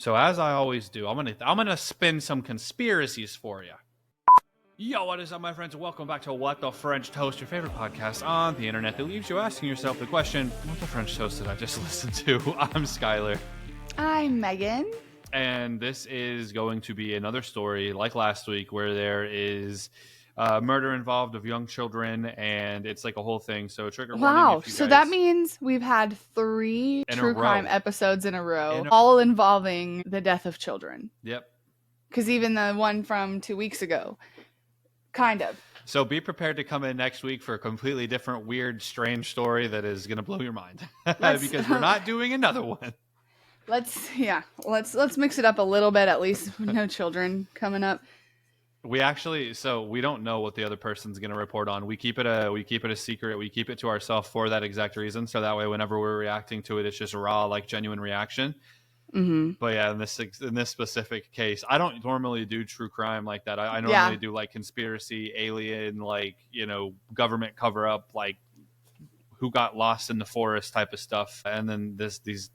So as I always do, I'm gonna spin some conspiracies for you. Yo, what is up, my friends? Welcome back to What the French Toast, your favorite podcast on the internet that leaves you asking yourself the question, what the French toast did I just listen to? I'm Skyler. I'm Megan. And this is going to be another story like last week where there is murder involved of young children, and it's like a whole thing. So trigger warning. Wow, so that means we've had 3 true crime episodes in a row, all involving the death of children. Yep. Because even the one from 2 weeks ago, kind of. So be prepared to come in next week for a completely different, weird, strange story that is going to blow your mind. Because we're not doing another one. Let's mix it up a little bit, at least with no children coming up. We don't know what the other person's going to report on. We keep it a secret. We keep it to ourselves for that exact reason. So that way, whenever we're reacting to it, it's just raw, like genuine reaction. Mm-hmm. But yeah, in this specific case, I don't normally do true crime like that. I normally do like conspiracy, alien, like, government cover up, like who got lost in the forest type of stuff. And then the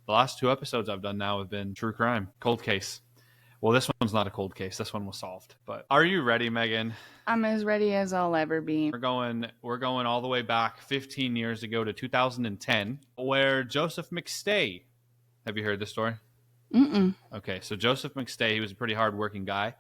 last 2 episodes I've done now have been true crime, cold case. Well, this one's not a cold case. This one was solved. But are you ready, Megan? I'm as ready as I'll ever be. We're going all the way back 15 years ago to 2010, where Joseph McStay. Have you heard this story? Mm-mm. Okay, so Joseph McStay, he was a pretty hardworking guy.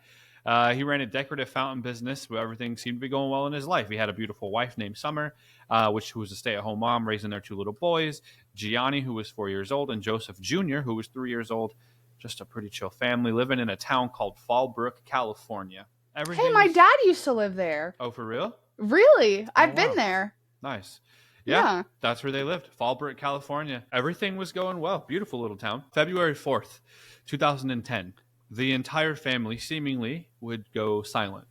He ran a decorative fountain business where everything seemed to be going well in his life. He had a beautiful wife named Summer, who was a stay-at-home mom raising their 2 little boys, Gianni, who was 4 years old, and Joseph Jr., who was 3 years old. Just a pretty chill family living in a town called Fallbrook, California. Hey, my dad used to live there. Oh, for real? Really? I've been there. Nice. Yeah, that's where they lived. Fallbrook, California. Everything was going well. Beautiful little town. February 4th, 2010. The entire family seemingly would go silent.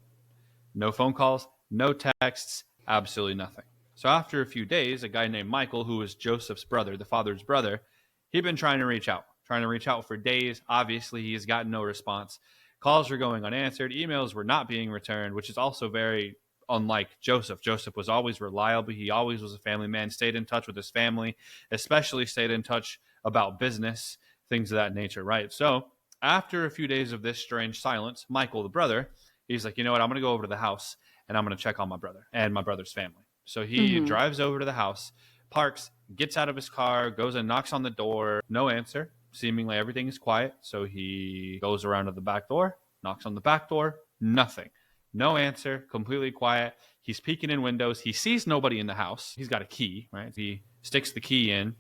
No phone calls, no texts, absolutely nothing. So after a few days, a guy named Michael, who was Joseph's brother, the father's brother, he'd been trying to reach out for days. Obviously, he has gotten no response. Calls were going unanswered. Emails were not being returned, which is also very unlike Joseph. Joseph was always reliable. He always was a family man, stayed in touch with his family, especially stayed in touch about business, things of that nature, right? So after a few days of this strange silence, Michael, the brother, he's like, you know what? I'm going to go over to the house and I'm going to check on my brother and my brother's family. So he drives over to the house, parks, gets out of his car, goes and knocks on the door. No answer. Seemingly everything is quiet. So he goes around to the back door, knocks on the back door, nothing. No answer, completely quiet. He's peeking in windows. He sees nobody in the house. He's got a key, right? He sticks the key in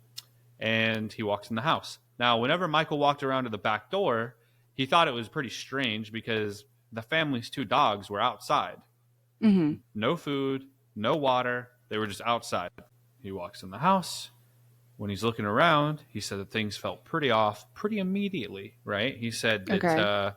and he walks in the house. Now, whenever Michael walked around to the back door, he thought it was pretty strange because the family's 2 dogs were outside. Mm-hmm. No food, no water. They were just outside. He walks in the house. When he's looking around, he said that things felt pretty off pretty immediately, right? He said that,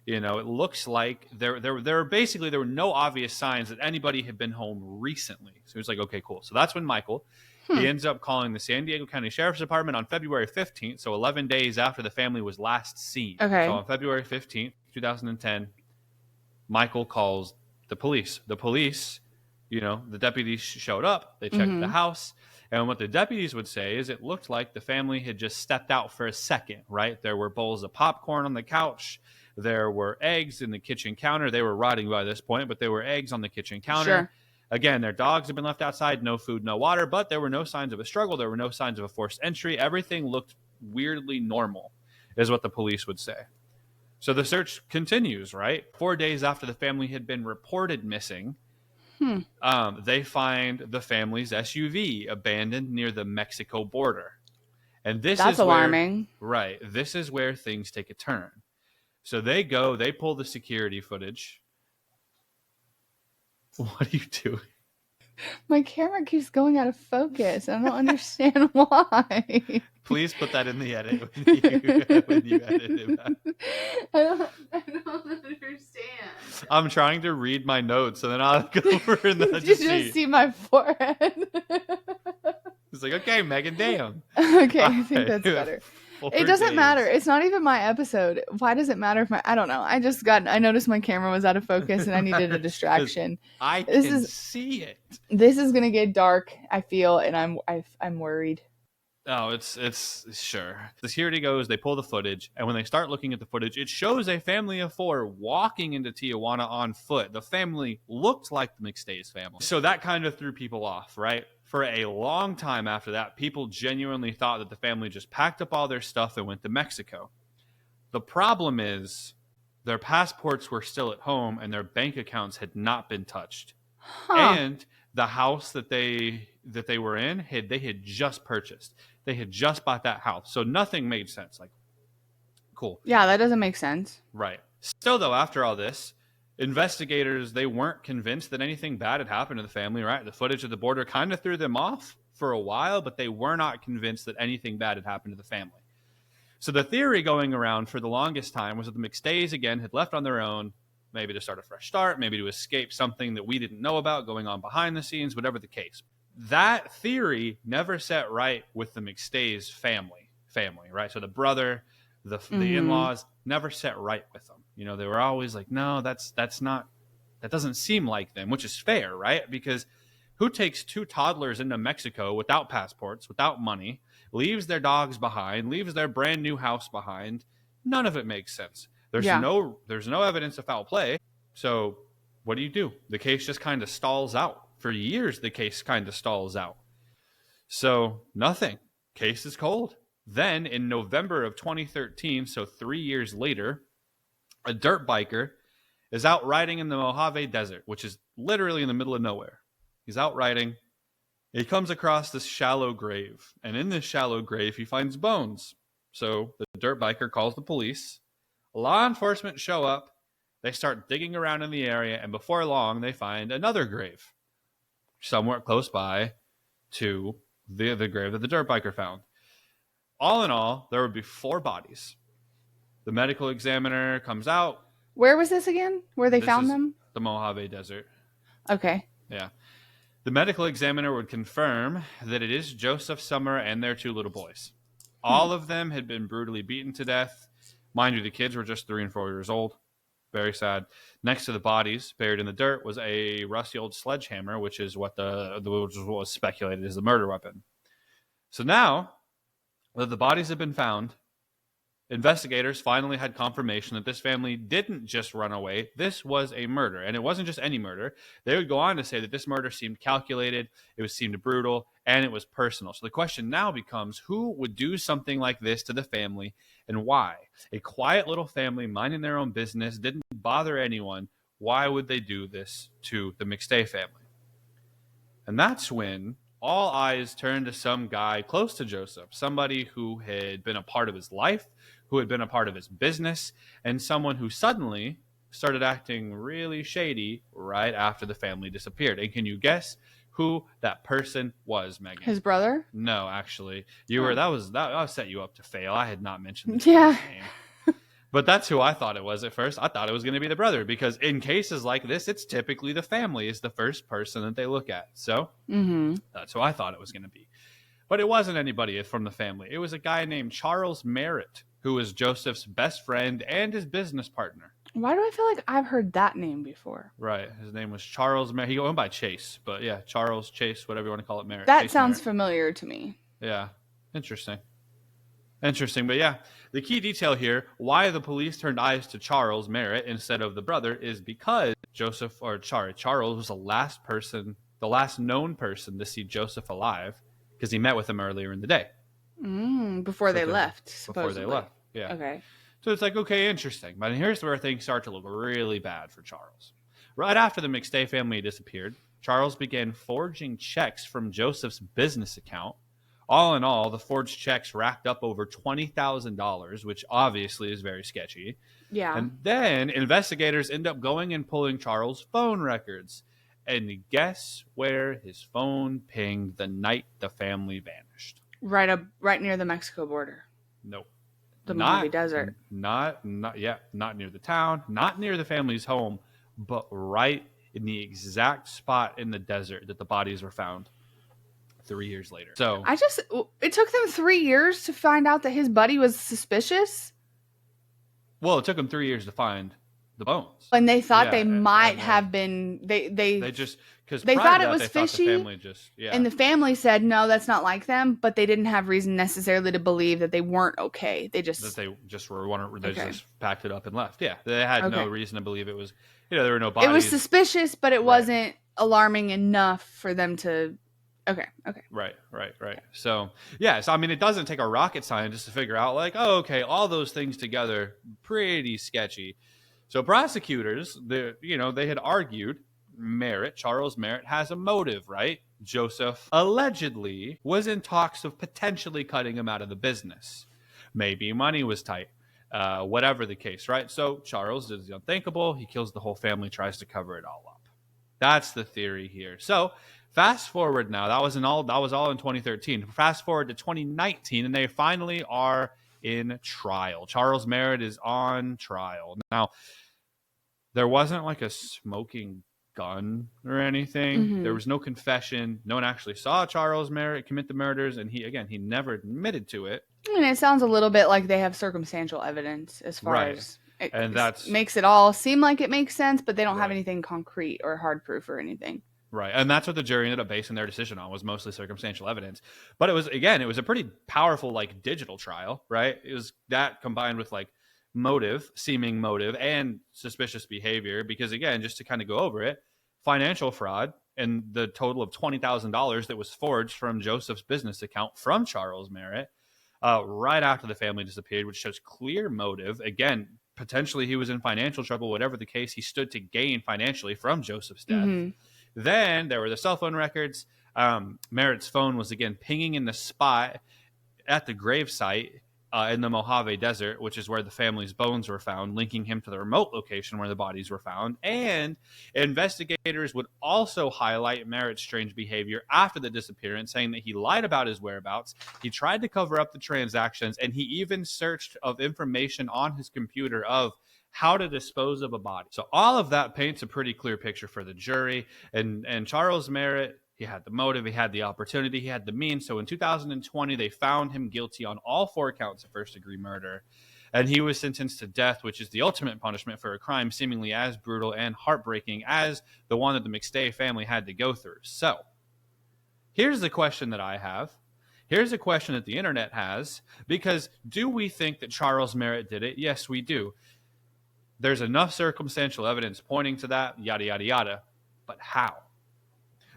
it looks like there were no obvious signs that anybody had been home recently. So he was like, okay, cool. So that's when Michael, he ends up calling the San Diego County Sheriff's Department on February 15th, so 11 days after the family was last seen. Okay. So on February 15th, 2010, Michael calls the police. The police, the deputies showed up. They checked the house. And what the deputies would say is it looked like the family had just stepped out for a second, right? There were bowls of popcorn on the couch. There were eggs in the kitchen counter. They were rotting by this point, but there were eggs on the kitchen counter. Sure. Again, their dogs had been left outside, no food, no water, but there were no signs of a struggle. There were no signs of a forced entry. Everything looked weirdly normal, is what the police would say. So the search continues, right? 4 days after the family had been reported missing, they find the family's SUV abandoned near the Mexico border. And that's alarming. Right. This is where things take a turn. So they pull the security footage. What are you doing? My camera keeps going out of focus. I don't understand why. Please put that in the edit when you edit it back. I don't understand. I'm trying to read my notes, and then I'll go over and then you just see my forehead. It's like, okay, Megan, damn. Okay, I think that's better. It doesn't matter. It's not even my episode. Why does it matter if I don't know. I noticed my camera was out of focus and I needed a distraction. I can see it. This is going to get dark, I feel, and I'm worried. Oh, it's sure. The security goes, they pull the footage, and when they start looking at the footage, it shows a family of 4 walking into Tijuana on foot. The family looked like the McStay's family. So that kind of threw people off, right? For a long time after that, people genuinely thought that the family just packed up all their stuff and went to Mexico. The problem is their passports were still at home and their bank accounts had not been touched. And the house that they were in, they had just purchased. They had just bought that house. So nothing made sense. Like, cool. Yeah, that doesn't make sense. Right. Still, though, after all this, investigators, they weren't convinced that anything bad had happened to the family, right? The footage at the border kind of threw them off for a while, but they were not convinced that anything bad had happened to the family. So the theory going around for the longest time was that the McStays, again, had left on their own, maybe to start a fresh start, maybe to escape something that we didn't know about going on behind the scenes, whatever the case. That theory never set right with the McStays family, right? So the brother, the in-laws never set right with them. You know, they were always like, no, that doesn't seem like them, which is fair, right? Because who takes 2 toddlers into Mexico without passports, without money, leaves their dogs behind, leaves their brand new house behind? None of it makes sense. There's no evidence of foul play. So what do? The case just kind of stalls out. For years, the case kind of stalls out. So nothing. Case is cold. Then in November of 2013, so 3 years later, a dirt biker is out riding in the Mojave Desert, which is literally in the middle of nowhere. He's out riding. He comes across this shallow grave. And in this shallow grave, he finds bones. So the dirt biker calls the police. Law enforcement show up. They start digging around in the area. And before long, they find another grave somewhere close by to the grave that the dirt biker found. All in all, there would be 4 bodies. The medical examiner comes out. Where was this again? Where they found them? The Mojave Desert. Okay. Yeah. The medical examiner would confirm that it is Joseph Summer and their 2 little boys. All of them had been brutally beaten to death. Mind you, the kids were just 3 and 4 years old. Very sad. Next to the bodies, buried in the dirt, was a rusty old sledgehammer, which is what was speculated as the murder weapon. So now that the bodies have been found, investigators finally had confirmation that this family didn't just run away. This was a murder. And it wasn't just any murder. They would go on to say that this murder seemed calculated, seemed brutal, and it was personal. So the question now becomes, who would do something like this to the family and why? A quiet little family minding their own business, didn't bother anyone. Why would they do this to the McStay family? And that's when all eyes turned to some guy close to Joseph, somebody who had been a part of his life, who had been a part of his business, and someone who suddenly started acting really shady right after the family disappeared. And can you guess who that person was, Megan? His brother? No, actually. That set you up to fail. I had not mentioned this name. But that's who I thought it was at first. I thought it was going to be the brother, because in cases like this, it's typically the family is the first person that they look at. So that's who I thought it was going to be. But it wasn't anybody from the family. It was a guy named Charles Merritt, who was Joseph's best friend and his business partner. Why do I feel like I've heard that name before? Right. His name was Charles Merritt. He went by Chase, but yeah, Charles, Chase, whatever you want to call it, Merritt. That Chase sounds Merritt. familiar to me. Yeah. Interesting. But yeah, the key detail here, why the police turned eyes to Charles Merritt instead of the brother, is because Charles was the last known person to see Joseph alive, because he met with him earlier in the day. Before they left, supposedly. Before they left, yeah. Okay. So it's like, okay, interesting. But here's where things start to look really bad for Charles. Right after the McStay family disappeared, Charles began forging checks from Joseph's business account. All in all, the forged checks racked up over $20,000, which obviously is very sketchy. Yeah. And then investigators end up going and pulling Charles' phone records. And guess where his phone pinged the night the family vanished? Right near the Mexico border. Nope. The Mojave Desert. Not near the town, not near the family's home, but right in the exact spot in the desert that the bodies were found 3 years later. So it took them 3 years to find out that his buddy was suspicious. Well, it took them 3 years to find the bones. And they thought they might have been. They just Because they thought it was fishy, the family and the family said, no, that's not like them, but they didn't have reason necessarily to believe that they weren't okay. They just packed it up and left. Yeah, they had no reason to believe it was, there were no bodies. It was suspicious, but it wasn't alarming enough for them to... Okay. Right. So, I mean, it doesn't take a rocket scientist to figure out, like, all those things together, pretty sketchy. So prosecutors, they had argued Charles Merritt has a motive, right? Joseph allegedly was in talks of potentially cutting him out of the business. Maybe money was tight. Whatever the case, right? So Charles does the unthinkable. He kills the whole family, tries to cover it all up. That's the theory here. So fast forward now. That was all in 2013. Fast forward to 2019, and they finally are in trial. Charles Merritt is on trial. Now, there wasn't like a smoking gun or anything. Mm-hmm. There was no confession. No one actually saw Charles Merritt commit the murders, and he never admitted to it. And it sounds a little bit like they have circumstantial evidence as far as that makes it all seem like it makes sense, but they don't have anything concrete or hard proof or anything. Right. And that's what the jury ended up basing their decision on, was mostly circumstantial evidence. But it was a pretty powerful, like, digital trial, right? It was that combined with, like, seeming motive, and suspicious behavior, because, again, just to kind of go over it, financial fraud and the total of $20,000 that was forged from Joseph's business account from Charles Merritt right after the family disappeared, which shows clear motive. Again, potentially he was in financial trouble. Whatever the case, he stood to gain financially from Joseph's death. Mm-hmm. Then there were the cell phone records. Merritt's phone was, again, pinging in the spot at the gravesite in the Mojave Desert, which is where the family's bones were found, linking him to the remote location where the bodies were found. And investigators would also highlight Merritt's strange behavior after the disappearance, saying that he lied about his whereabouts, he tried to cover up the transactions, and he even searched of information on his computer of how to dispose of a body. So all of that paints a pretty clear picture for the jury. And Charles Merritt, he had the motive, he had the opportunity, he had the means. So in 2020, they found him guilty on all 4 counts of first-degree murder. And he was sentenced to death, which is the ultimate punishment for a crime seemingly as brutal and heartbreaking as the one that the McStay family had to go through. So here's the question that I have. Here's a question that the internet has. Because do we think that Charles Merritt did it? Yes, we do. There's enough circumstantial evidence pointing to that, yada, yada, yada. But how?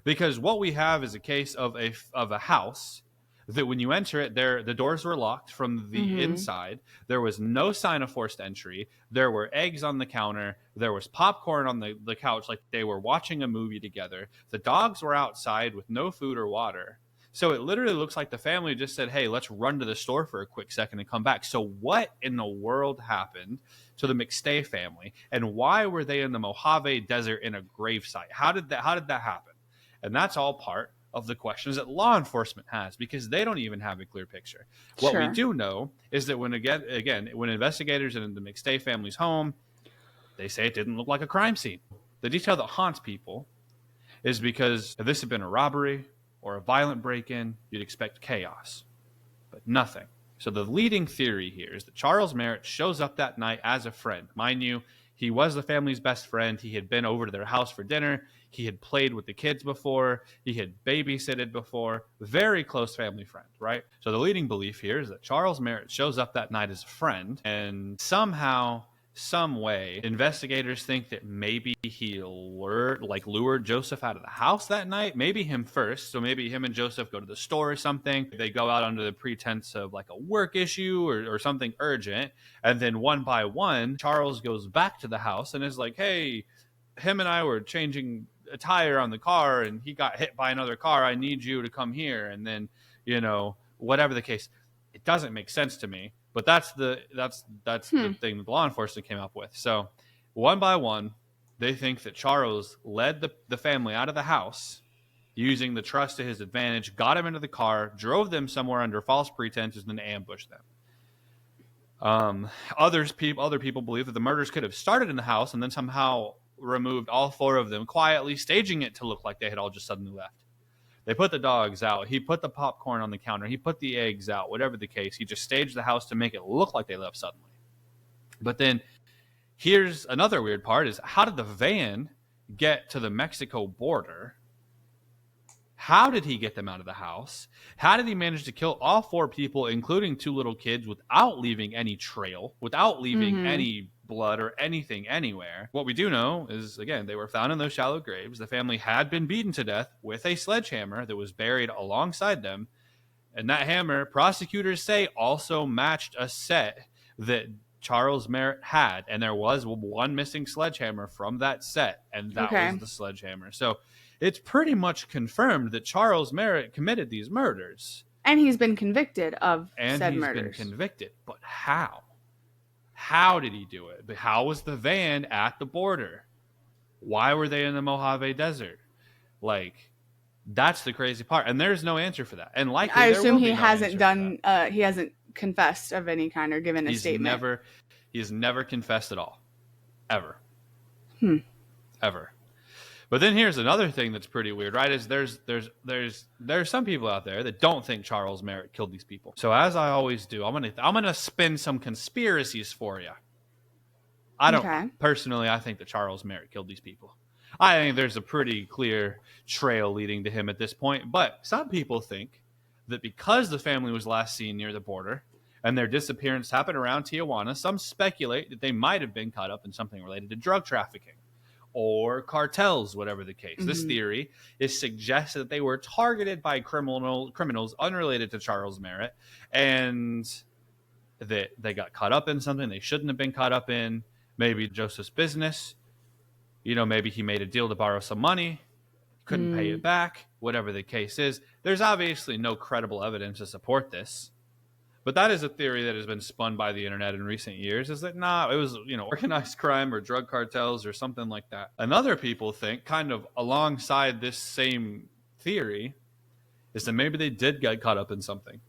Because what we have is a case of a house that when you enter it, the doors were locked from the inside. There was no sign of forced entry. There were eggs on the counter. There was popcorn on the couch, like they were watching a movie together. The dogs were outside with no food or water. So it literally looks like the family just said, hey, let's run to the store for a quick second and come back. So what in the world happened to the McStay family? And why were they in the Mojave Desert in a gravesite? How did that happen? And that's all part of the questions that law enforcement has, because they don't even have a clear picture. What we do know is that when investigators in the McStay family's home, they say it didn't look like a crime scene. The detail that haunts people is because if this had been a robbery or a violent break-in, you'd expect chaos, but nothing. So the leading theory here is that Charles Merritt shows up that night as a friend. Mind you, he was the family's best friend. He had been over to their house for dinner. He had played with the kids before. He had babysitted before. Very close family friend, right? So the leading belief here is that Charles Merritt shows up that night as a friend, and somehow, some way, investigators think that maybe he lured Joseph out of the house that night. Maybe him first. So maybe him and Joseph go to the store or something. They go out under the pretense of like a work issue or something urgent. And then one by one, Charles goes back to the house and is like, hey, him and I were changing a tire on the car and he got hit by another car. I need you to come here. And then, whatever the case, it doesn't make sense to me. But that's the thing that the law enforcement came up with. So one by one, they think that Charles led the family out of the house using the trust to his advantage, got him into the car, drove them somewhere under false pretenses, and then ambushed them. Other people believe that the murders could have started in the house and then somehow removed all 4 of them quietly, staging it to look like they had all just suddenly left. They put the dogs out. He put the popcorn on the counter. He put the eggs out, whatever the case. He just staged the house to make it look like they left suddenly. But then here's another weird part is, how did the van get to the Mexico border? How did he get them out of the house? How did he manage to kill all 4 people, including 2 little kids, without leaving any trail, without leaving any blood or anything anywhere? What we do know is, again, they were found in those shallow graves. The family had been beaten to death with a sledgehammer that was buried alongside them. And that hammer, prosecutors say, also matched a set that Charles Merritt had. And there was one missing sledgehammer from that set. And that was the sledgehammer. So it's pretty much confirmed that Charles Merritt committed these murders. And he's been convicted of said murders. And he's been convicted. But how? How did he do it? How was the van at the border? Why were they in the Mojave Desert? Like, that's the crazy part. And there's no answer for that. And likely I assume he hasn't done, he hasn't confessed of any kind or given a statement. He's never confessed at all. Ever. Ever. But then here's another thing that's pretty weird, right? Is there's some people out there that don't think Charles Merritt killed these people. So as I always do, I'm gonna spin some conspiracies for you. Personally, I think that Charles Merritt killed these people. I think there's a pretty clear trail leading to him at this point. But some people think that because the family was last seen near the border and their disappearance happened around Tijuana, some speculate that they might have been caught up in something related to drug trafficking or cartels, whatever the case. This theory is suggested that they were targeted by criminals unrelated to Charles Merritt, and that they got caught up in something they shouldn't have been caught up in. Maybe Joseph's business. Maybe he made a deal to borrow some money, couldn't pay it back, whatever the case is. There's obviously no credible evidence to support this. But that is a theory that has been spun by the internet in recent years, is that, it was, organized crime or drug cartels or something like that. And other people think, kind of alongside this same theory, is that maybe they did get caught up in something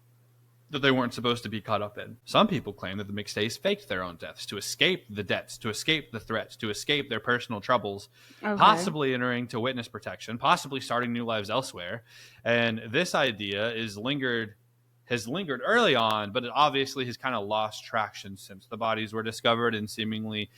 that they weren't supposed to be caught up in. Some people claim that the McStays faked their own deaths to escape the debts, to escape the threats, to escape their personal troubles, possibly entering to witness protection, possibly starting new lives elsewhere. And this idea has lingered early on, but it obviously has kind of lost traction since the bodies were discovered and seemingly,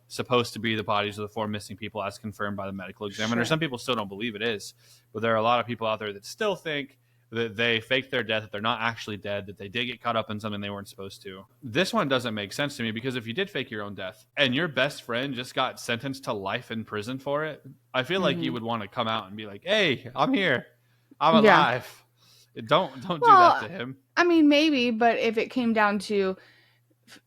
supposed to be the bodies of the 4 missing people as confirmed by the medical examiner. Sure. Some people still don't believe it is, but there are a lot of people out there that still think that they faked their death, that they're not actually dead, that they did get caught up in something they weren't supposed to. This one doesn't make sense to me, because if you did fake your own death and your best friend just got sentenced to life in prison for it, I feel like you would want to come out and be like, hey, I'm here. I'm alive. Don't do that to him. I mean, maybe, but if it came down to,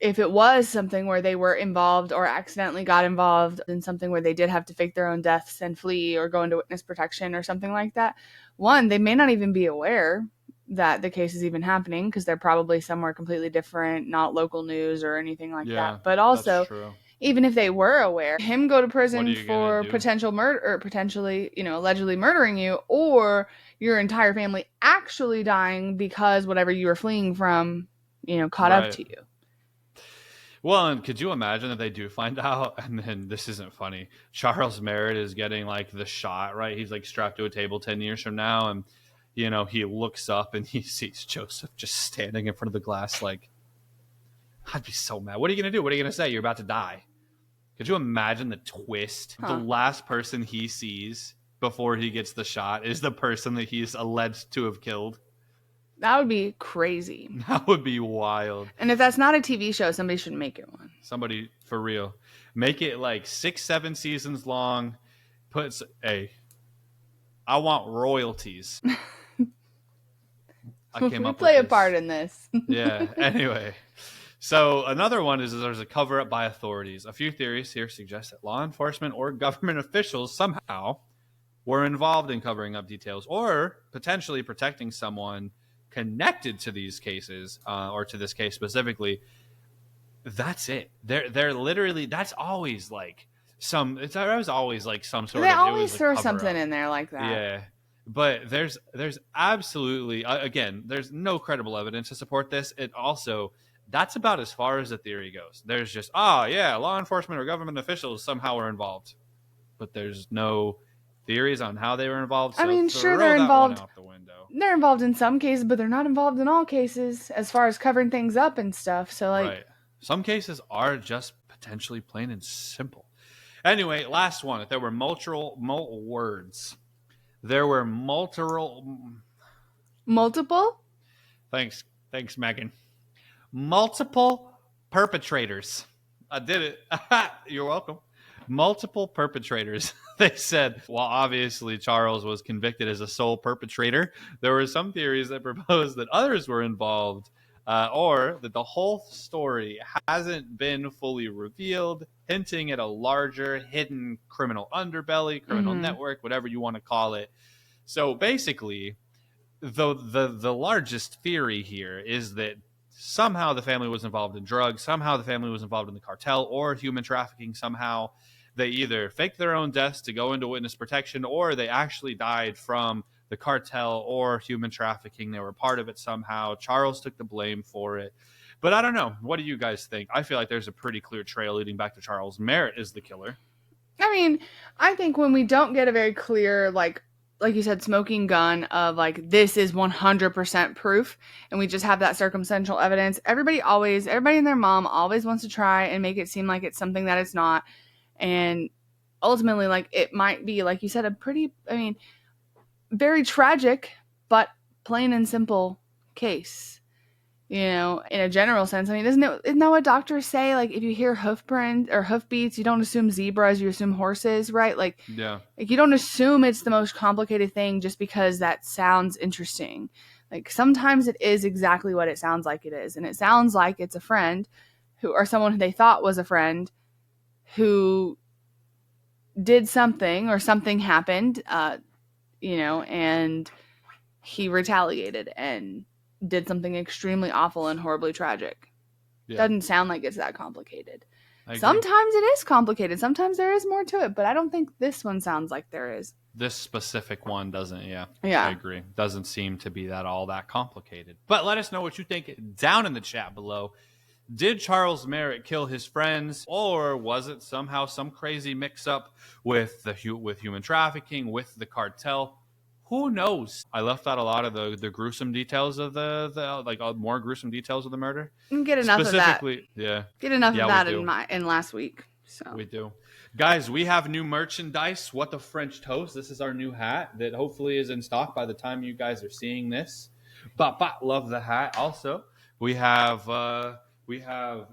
if it was something where they were involved or accidentally got involved in something where they did have to fake their own deaths and flee or go into witness protection or something like that, they may not even be aware that the case is even happening, because they're probably somewhere completely different, not local news or anything like that. But also, even if they were aware, him go to prison for potential murder, or potentially, allegedly murdering you, or your entire family actually dying because whatever you were fleeing from, caught up to you. Well, and could you imagine that they do find out, and then, this isn't funny, Charles Merritt is getting the shot, right? He's strapped to a table 10 years from now, and he looks up and he sees Joseph just standing in front of the glass. I'd be so mad. What are you gonna do? What are you gonna say? You're about to die. Could you imagine the twist? The last person he sees before he gets the shot is the person that he's alleged to have killed. That would be crazy. That would be wild. And if that's not a TV show, somebody should make it one. Somebody, for real. Make it 6-7 seasons long. I want royalties. I came up with play a part in this. Yeah, anyway. So another one is there's a cover-up by authorities. A few theories here suggest that law enforcement or government officials somehow were involved in covering up details or potentially protecting someone connected to these cases, or to this case specifically. That's it. They're literally, that's always some sort of, they always throw something in there like that. Yeah. But there's absolutely, again, there's no credible evidence to support this. It also, that's about as far as the theory goes. There's just, law enforcement or government officials somehow were involved, but there's no theories on how they were involved. So I mean, sure, they're involved. Out the window. They're involved in some cases, but they're not involved in all cases as far as covering things up and stuff. So right. Some cases are just potentially plain and simple. Anyway, last one. There were multiple words. There were multiple. Multiple? Thanks, Megan. Multiple perpetrators. I did it. You're welcome. Multiple perpetrators. They said, while obviously Charles was convicted as a sole perpetrator, there were some theories that proposed that others were involved, or that the whole story hasn't been fully revealed, hinting at a larger hidden criminal underbelly, criminal network, whatever you want to call it. So basically, the largest theory here is that somehow the family was involved in drugs, somehow the family was involved in the cartel or human trafficking, somehow they either faked their own deaths to go into witness protection, or they actually died from the cartel or human trafficking. They were part of it somehow. Charles took the blame for it. But I don't know. What do you guys think? I feel like there's a pretty clear trail leading back to Charles Merritt is the killer. I mean, I think when we don't get a very clear, like you said, smoking gun of like, this is 100% proof, and we just have that circumstantial evidence, everybody and their mom always wants to try and make it seem like it's something that it's not. And ultimately, like, it might be, like you said, a pretty, very tragic, but plain and simple case, in a general sense. I mean, isn't that what doctors say? Like, if you hear hoof print or hoof beats, you don't assume zebras, you assume horses, right? Like, yeah. Like, you don't assume it's the most complicated thing just because that sounds interesting. Like, sometimes it is exactly what it sounds like it is. And it sounds like it's a friend or someone who they thought was a friend who did something, or something happened, and he retaliated and did something extremely awful and horribly tragic. Yeah. Doesn't sound like it's that complicated. Sometimes it is complicated. Sometimes there is more to it, but I don't think this one sounds like there is. This specific one doesn't, yeah. Yeah. I agree. Doesn't seem to be all that complicated. But let us know what you think down in the chat below. Did Charles Merritt kill his friends, or was it somehow some crazy mix-up with human trafficking, with the cartel? Who knows? I left out a lot of the gruesome details of the more gruesome details of the murder. Get enough of that. Yeah. Get enough of that in last week. So we do. Guys, we have new merchandise. What the French Toast. This is our new hat that hopefully is in stock by the time you guys are seeing this. But love the hat. Also, we have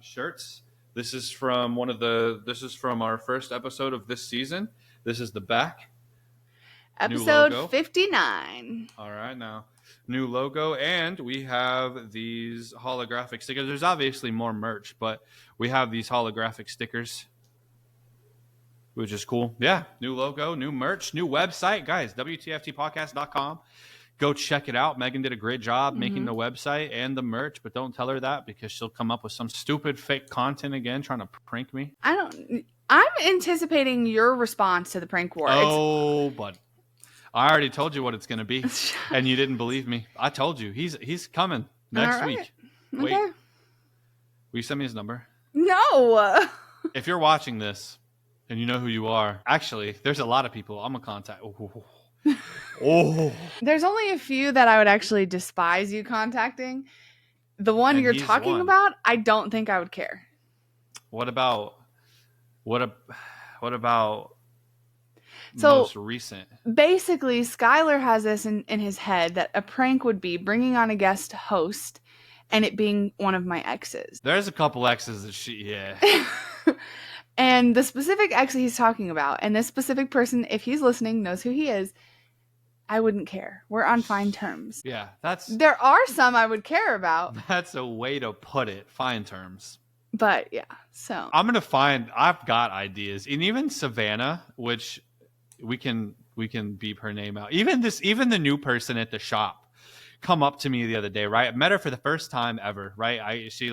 shirts. This is from our first episode of this season. This is the back. Episode 59. All right, now new logo, and we have these holographic stickers. There's obviously more merch, but we have these holographic stickers, which is cool. Yeah, new logo, new merch, new website, guys. WTFTpodcast.com. Go check it out. Megan did a great job making the website and the merch, but don't tell her that because she'll come up with some stupid fake content again trying to prank me. I'm anticipating your response to the prank war. Oh, but I already told you what it's going to be, and you didn't believe me. I told you. He's coming next week. Wait. Okay. Will you send me his number? No. If you're watching this and you know who you are, actually, there's a lot of people I'm going to contact. Oh. There's only a few that I would actually despise you contacting. The one you're talking about, I don't think I would care. What about most recent? Basically, Skyler has this in his head that a prank would be bringing on a guest host and it being one of my exes. There's a couple exes that yeah. And the specific ex he's talking about, and this specific person, if he's listening, knows who he is, I wouldn't care. We're on fine terms. Yeah, there are some I would care about. That's a way to put it. Fine terms. But yeah, so I've got ideas. And even Savannah, which we can beep her name out. Even the new person at the shop come up to me the other day, right? I met her for the first time ever, right? She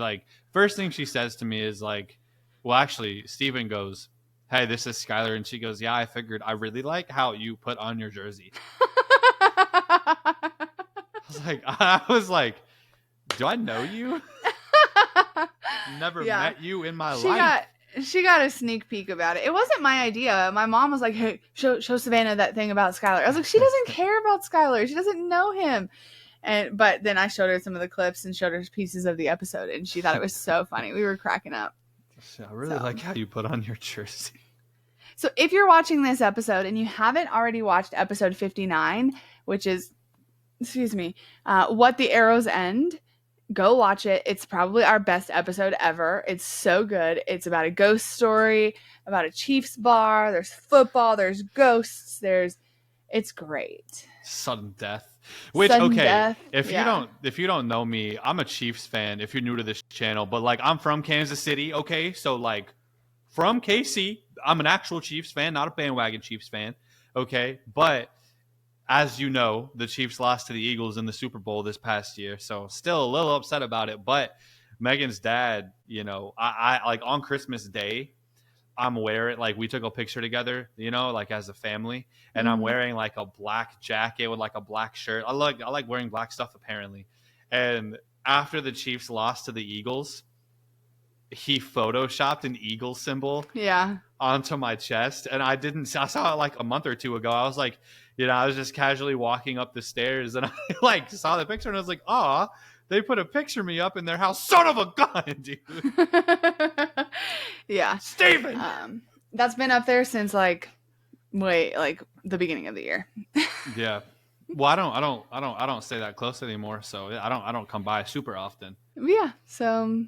first thing she says to me is like, well, actually, Steven goes, "Hey, this is Skyler," and she goes, "Yeah, I figured. I really like how you put on your jersey." I was like, do I know you? Never met you in my life. She got a sneak peek about it. It wasn't my idea. My mom was like, "Hey, show Savannah that thing about Skyler." I was like, she doesn't care about Skyler. She doesn't know him. But then I showed her some of the clips and showed her pieces of the episode, and she thought it was so funny. We were cracking up. I really like how you put on your jersey. So if you're watching this episode and you haven't already watched episode 59, which is, What the Arrows End, go watch it. It's probably our best episode ever. It's so good. It's about a ghost story, about a Chiefs bar. There's football. There's ghosts. It's great. Sudden death. Which, Sudden okay, death, if you don't know me, I'm a Chiefs fan if you're new to this channel, but like I'm from Kansas City, okay? So like from KC, I'm an actual Chiefs fan, not a bandwagon Chiefs fan, okay? But as you know, the Chiefs lost to the Eagles in the Super Bowl this past year, so still a little upset about it. But Megan's dad, you know, I like on Christmas Day, I'm wearing, like, we took a picture together, you know, like as a family, and I'm wearing like a black jacket with like a black shirt. I like wearing black stuff apparently. And after the Chiefs lost to the Eagles, he photoshopped an eagle symbol onto my chest, and I saw it like a month or two ago. I was like, you know, I was just casually walking up the stairs, and I like saw the picture, and I was like, "Aw, they put a picture of me up in their house, son of a gun, dude." Yeah, Steven. That's been up there since like the beginning of the year. Yeah. Well, I don't stay that close anymore, so I don't come by super often. Yeah, so.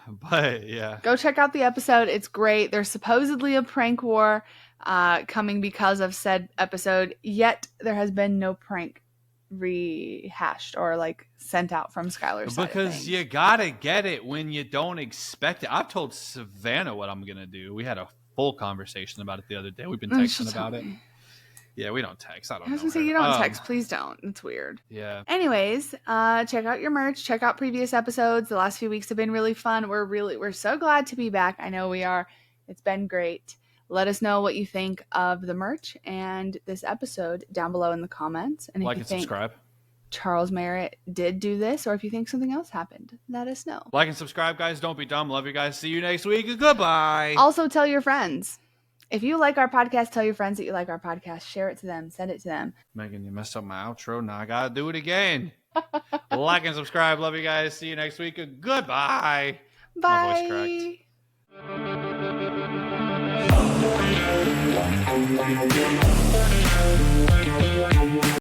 But yeah, go check out the episode. It's great. There's supposedly a prank war coming because of said episode, yet there has been no prank rehashed or like sent out from Skyler's side. Because you gotta get it when you don't expect it. I've told Savannah what I'm gonna do. We had a full conversation about it the other day. We've been texting about it. Yeah, we don't text. I was gonna say, you don't text. Please don't. It's weird. Yeah. Anyways, check out your merch. Check out previous episodes. The last few weeks have been really fun. We're so glad to be back. I know we are. It's been great. Let us know what you think of the merch and this episode down below in the comments. And if like you and think subscribe. Charles Merritt did do this, or if you think something else happened, let us know. Like and subscribe, guys. Don't be dumb. Love you guys. See you next week. Goodbye. Also, tell your friends. If you like our podcast, tell your friends that you like our podcast. Share it to them. Send it to them. Megan, you messed up my outro. Now I gotta do it again. Like and subscribe. Love you guys. See you next week. Goodbye. Bye. My voice cracked.